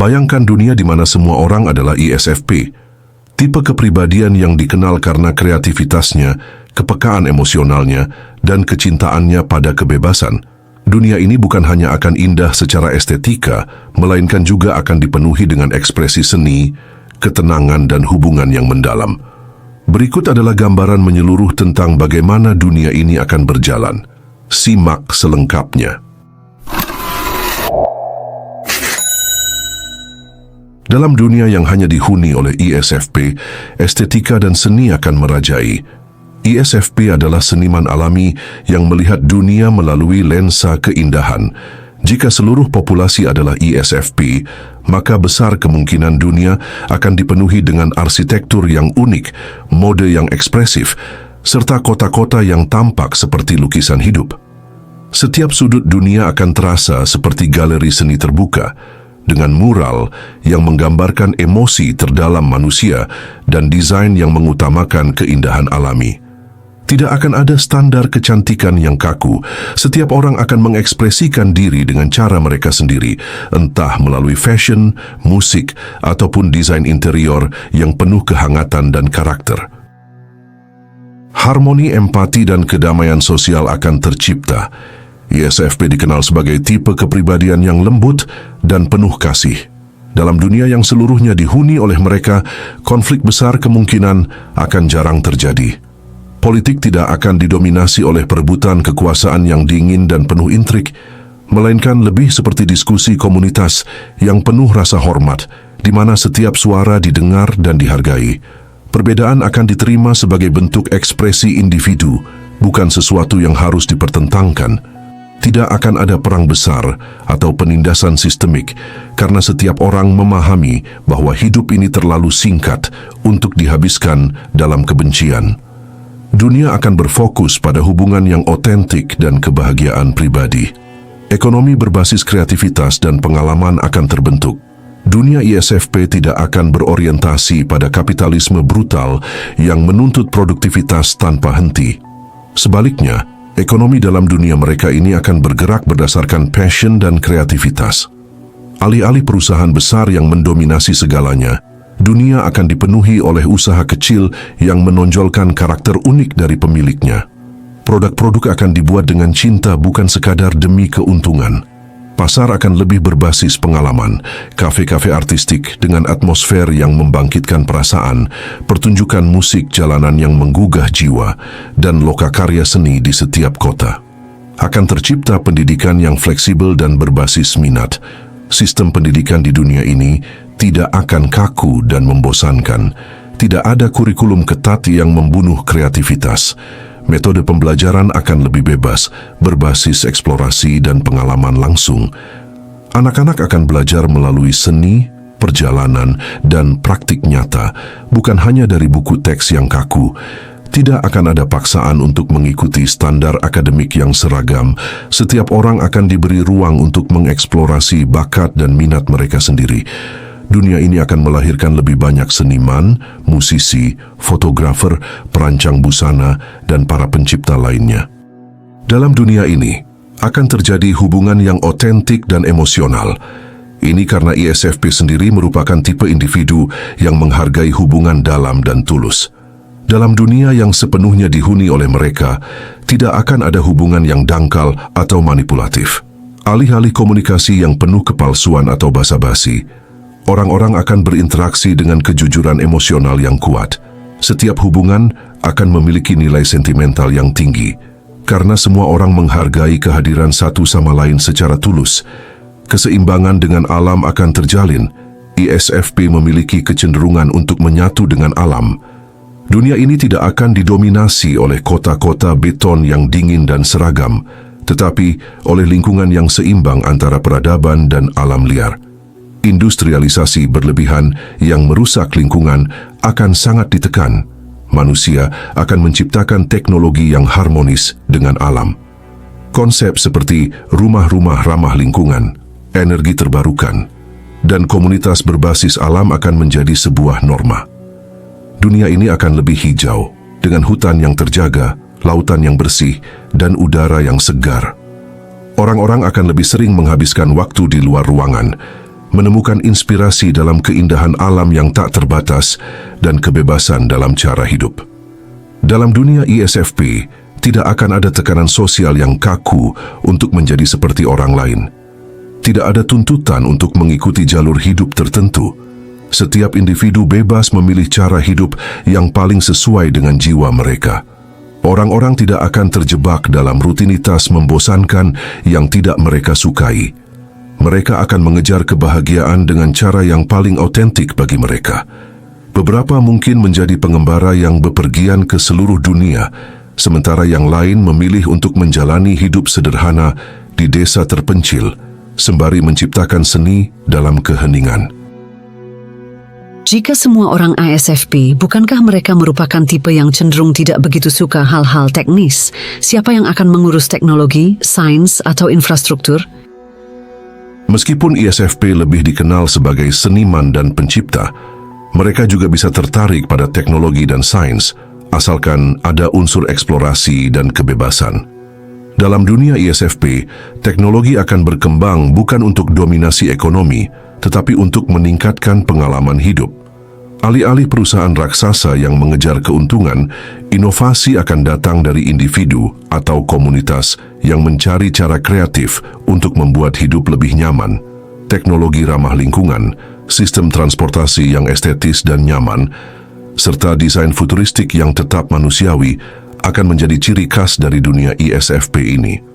Bayangkan dunia di mana semua orang adalah ISFP, tipe kepribadian yang dikenal karena kreativitasnya, kepekaan emosionalnya, dan kecintaannya pada kebebasan. Dunia ini bukan hanya akan indah secara estetika, melainkan juga akan dipenuhi dengan ekspresi seni, ketenangan, dan hubungan yang mendalam. Berikut adalah gambaran menyeluruh tentang bagaimana dunia ini akan berjalan. Simak selengkapnya. Dalam dunia yang hanya dihuni oleh ISFP, estetika dan seni akan merajai. ISFP adalah seniman alami yang melihat dunia melalui lensa keindahan. Jika seluruh populasi adalah ISFP, maka besar kemungkinan dunia akan dipenuhi dengan arsitektur yang unik, mode yang ekspresif, serta kota-kota yang tampak seperti lukisan hidup. Setiap sudut dunia akan terasa seperti galeri seni terbuka, dengan mural yang menggambarkan emosi terdalam manusia dan desain yang mengutamakan keindahan alami. Tidak akan ada standar kecantikan yang kaku. Setiap orang akan mengekspresikan diri dengan cara mereka sendiri, entah melalui fashion, musik, ataupun desain interior yang penuh kehangatan dan karakter. Harmoni, empati, dan kedamaian sosial akan tercipta. ISFP dikenal sebagai tipe kepribadian yang lembut dan penuh kasih. Dalam dunia yang seluruhnya dihuni oleh mereka, konflik besar kemungkinan akan jarang terjadi. Politik tidak akan didominasi oleh perebutan kekuasaan yang dingin dan penuh intrik, melainkan lebih seperti diskusi komunitas yang penuh rasa hormat, di mana setiap suara didengar dan dihargai. Perbedaan akan diterima sebagai bentuk ekspresi individu, bukan sesuatu yang harus dipertentangkan. Tidak akan ada perang besar atau penindasan sistemik, karena setiap orang memahami bahwa hidup ini terlalu singkat untuk dihabiskan dalam kebencian. Dunia akan berfokus pada hubungan yang otentik dan kebahagiaan pribadi. Ekonomi berbasis kreativitas dan pengalaman akan terbentuk. Dunia ISFP tidak akan berorientasi pada kapitalisme brutal yang menuntut produktivitas tanpa henti. Sebaliknya, ekonomi dalam dunia mereka ini akan bergerak berdasarkan passion dan kreativitas. Alih-alih perusahaan besar yang mendominasi segalanya, dunia akan dipenuhi oleh usaha kecil yang menonjolkan karakter unik dari pemiliknya. Produk-produk akan dibuat dengan cinta, bukan sekadar demi keuntungan. Pasar akan lebih berbasis pengalaman, kafe-kafe artistik dengan atmosfer yang membangkitkan perasaan, pertunjukan musik jalanan yang menggugah jiwa, dan lokakarya seni di setiap kota. Akan tercipta pendidikan yang fleksibel dan berbasis minat. Sistem pendidikan di dunia ini tidak akan kaku dan membosankan. Tidak ada kurikulum ketat yang membunuh kreativitas. Metode pembelajaran akan lebih bebas, berbasis eksplorasi dan pengalaman langsung. Anak-anak akan belajar melalui seni, perjalanan, dan praktik nyata, bukan hanya dari buku teks yang kaku. Tidak akan ada paksaan untuk mengikuti standar akademik yang seragam. Setiap orang akan diberi ruang untuk mengeksplorasi bakat dan minat mereka sendiri. Dunia ini akan melahirkan lebih banyak seniman, musisi, fotografer, perancang busana, dan para pencipta lainnya. Dalam dunia ini, akan terjadi hubungan yang otentik dan emosional. Ini karena ISFP sendiri merupakan tipe individu yang menghargai hubungan dalam dan tulus. Dalam dunia yang sepenuhnya dihuni oleh mereka, tidak akan ada hubungan yang dangkal atau manipulatif. Alih-alih komunikasi yang penuh kepalsuan atau basa-basi, orang-orang akan berinteraksi dengan kejujuran emosional yang kuat. Setiap hubungan akan memiliki nilai sentimental yang tinggi, karena semua orang menghargai kehadiran satu sama lain secara tulus. Keseimbangan dengan alam akan terjalin. ISFP memiliki kecenderungan untuk menyatu dengan alam. Dunia ini tidak akan didominasi oleh kota-kota beton yang dingin dan seragam, tetapi oleh lingkungan yang seimbang antara peradaban dan alam liar. Industrialisasi berlebihan yang merusak lingkungan akan sangat ditekan. Manusia akan menciptakan teknologi yang harmonis dengan alam. Konsep seperti rumah-rumah ramah lingkungan, energi terbarukan, dan komunitas berbasis alam akan menjadi sebuah norma. Dunia ini akan lebih hijau, dengan hutan yang terjaga, lautan yang bersih, dan udara yang segar. Orang-orang akan lebih sering menghabiskan waktu di luar ruangan. menemukan inspirasi dalam keindahan alam yang tak terbatas dan kebebasan dalam cara hidup. Dalam dunia ISFP, tidak akan ada tekanan sosial yang kaku untuk menjadi seperti orang lain. Tidak ada tuntutan untuk mengikuti jalur hidup tertentu. Setiap individu bebas memilih cara hidup yang paling sesuai dengan jiwa mereka. Orang-orang tidak akan terjebak dalam rutinitas membosankan yang tidak mereka sukai. Mereka akan mengejar kebahagiaan dengan cara yang paling autentik bagi mereka. Beberapa mungkin menjadi pengembara yang bepergian ke seluruh dunia, sementara yang lain memilih untuk menjalani hidup sederhana di desa terpencil, sembari menciptakan seni dalam keheningan. Jika semua orang ISFP, bukankah mereka merupakan tipe yang cenderung tidak begitu suka hal-hal teknis? Siapa yang akan mengurus teknologi, sains, atau infrastruktur? Meskipun ISFP lebih dikenal sebagai seniman dan pencipta, mereka juga bisa tertarik pada teknologi dan sains, asalkan ada unsur eksplorasi dan kebebasan. Dalam dunia ISFP, teknologi akan berkembang bukan untuk dominasi ekonomi, tetapi untuk meningkatkan pengalaman hidup. Alih-alih perusahaan raksasa yang mengejar keuntungan, inovasi akan datang dari individu atau komunitas yang mencari cara kreatif untuk membuat hidup lebih nyaman. Teknologi ramah lingkungan, sistem transportasi yang estetis dan nyaman, serta desain futuristik yang tetap manusiawi akan menjadi ciri khas dari dunia ISFP ini.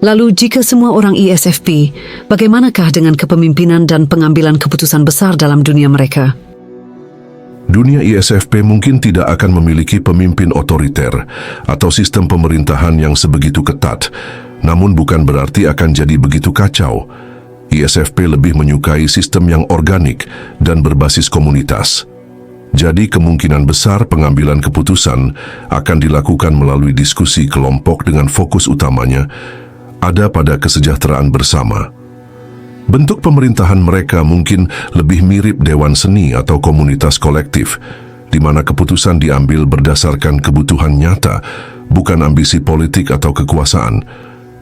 Lalu jika semua orang ISFP, bagaimanakah dengan kepemimpinan dan pengambilan keputusan besar dalam dunia mereka? Dunia ISFP mungkin tidak akan memiliki pemimpin otoriter atau sistem pemerintahan yang sebegitu ketat, namun bukan berarti akan jadi begitu kacau. ISFP lebih menyukai sistem yang organik dan berbasis komunitas. Jadi kemungkinan besar pengambilan keputusan akan dilakukan melalui diskusi kelompok dengan fokus utamanya ada pada kesejahteraan bersama. Bentuk pemerintahan mereka mungkin lebih mirip dewan seni atau komunitas kolektif, di mana keputusan diambil berdasarkan kebutuhan nyata, bukan ambisi politik atau kekuasaan.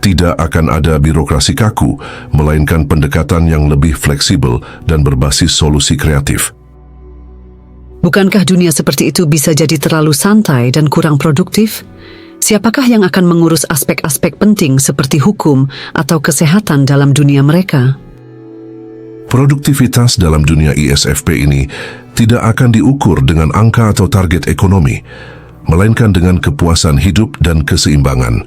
Tidak akan ada birokrasi kaku, melainkan pendekatan yang lebih fleksibel dan berbasis solusi kreatif. Bukankah dunia seperti itu bisa jadi terlalu santai dan kurang produktif? Siapakah yang akan mengurus aspek-aspek penting seperti hukum atau kesehatan dalam dunia mereka? Produktivitas dalam dunia ISFP ini tidak akan diukur dengan angka atau target ekonomi, melainkan dengan kepuasan hidup dan keseimbangan.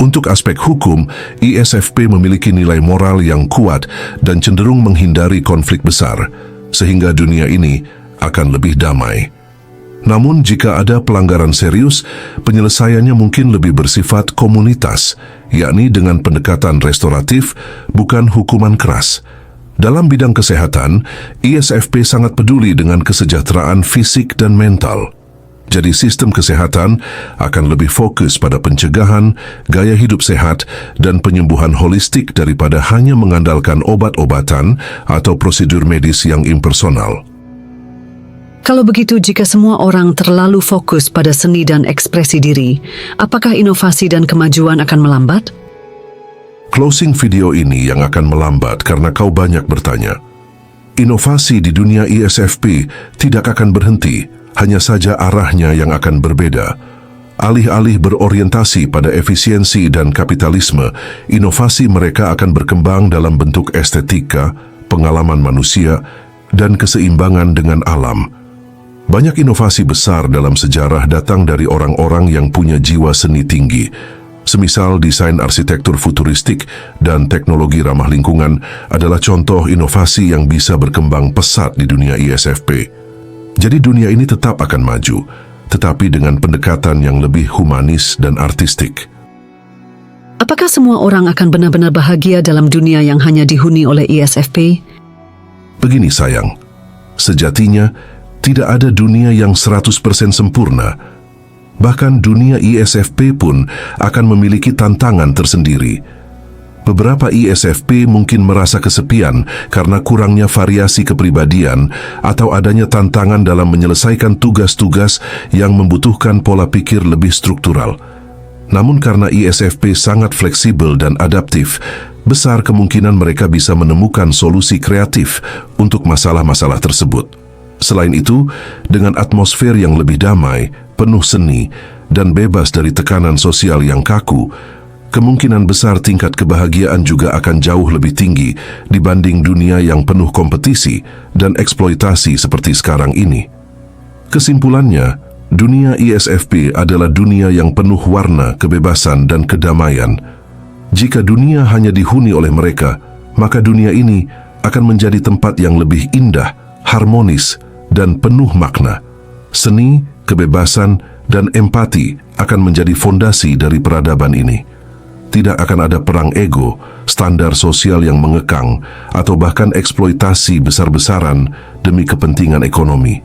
Untuk aspek hukum, ISFP memiliki nilai moral yang kuat dan cenderung menghindari konflik besar, sehingga dunia ini akan lebih damai. Namun jika ada pelanggaran serius, penyelesaiannya mungkin lebih bersifat komunitas, yakni dengan pendekatan restoratif, bukan hukuman keras. Dalam bidang kesehatan, ISFP sangat peduli dengan kesejahteraan fisik dan mental. Jadi sistem kesehatan akan lebih fokus pada pencegahan, gaya hidup sehat, dan penyembuhan holistik daripada hanya mengandalkan obat-obatan atau prosedur medis yang impersonal. Kalau begitu, jika semua orang terlalu fokus pada seni dan ekspresi diri, apakah inovasi dan kemajuan akan melambat? Closing video ini yang akan melambat karena kau banyak bertanya. Inovasi di dunia ISFP tidak akan berhenti, hanya saja arahnya yang akan berbeda. Alih-alih berorientasi pada efisiensi dan kapitalisme, inovasi mereka akan berkembang dalam bentuk estetika, pengalaman manusia, dan keseimbangan dengan alam. Banyak inovasi besar dalam sejarah datang dari orang-orang yang punya jiwa seni tinggi. Semisal desain arsitektur futuristik dan teknologi ramah lingkungan adalah contoh inovasi yang bisa berkembang pesat di dunia ISFP. Jadi dunia ini tetap akan maju, tetapi dengan pendekatan yang lebih humanis dan artistik. Apakah semua orang akan benar-benar bahagia dalam dunia yang hanya dihuni oleh ISFP? Begini sayang, sejatinya tidak ada dunia yang 100% sempurna. Bahkan dunia ISFP pun akan memiliki tantangan tersendiri. Beberapa ISFP mungkin merasa kesepian karena kurangnya variasi kepribadian atau adanya tantangan dalam menyelesaikan tugas-tugas yang membutuhkan pola pikir lebih struktural. Namun karena ISFP sangat fleksibel dan adaptif, besar kemungkinan mereka bisa menemukan solusi kreatif untuk masalah-masalah tersebut. Selain itu, dengan atmosfer yang lebih damai, penuh seni, dan bebas dari tekanan sosial yang kaku, kemungkinan besar tingkat kebahagiaan juga akan jauh lebih tinggi dibanding dunia yang penuh kompetisi dan eksploitasi seperti sekarang ini. Kesimpulannya, dunia ISFP adalah dunia yang penuh warna, kebebasan, dan kedamaian. Jika dunia hanya dihuni oleh mereka, maka dunia ini akan menjadi tempat yang lebih indah, harmonis, dan penuh makna. Seni, kebebasan, dan empati akan menjadi fondasi dari peradaban ini. Tidak akan ada perang ego, standar sosial yang mengekang, atau bahkan eksploitasi besar-besaran demi kepentingan ekonomi.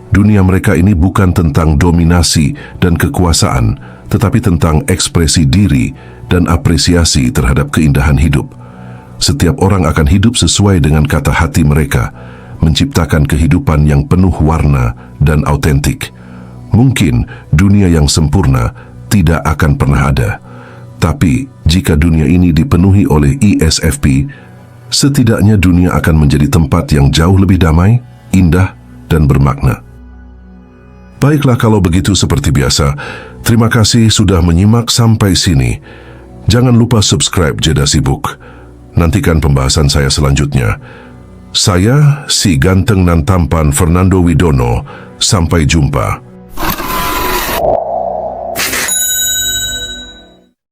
Dunia mereka ini bukan tentang dominasi dan kekuasaan, tetapi tentang ekspresi diri dan apresiasi terhadap keindahan hidup. Setiap orang akan hidup sesuai dengan kata hati mereka, menciptakan kehidupan yang penuh warna dan autentik. Mungkin dunia yang sempurna tidak akan pernah ada. Tapi, jika dunia ini dipenuhi oleh ISFP, setidaknya dunia akan menjadi tempat yang jauh lebih damai, indah, dan bermakna. Baiklah kalau begitu seperti biasa. Terima kasih sudah menyimak sampai sini. Jangan lupa subscribe Jeda Sibuk. Nantikan pembahasan saya selanjutnya. Saya, si ganteng nan tampan Fernando Widono. Sampai jumpa.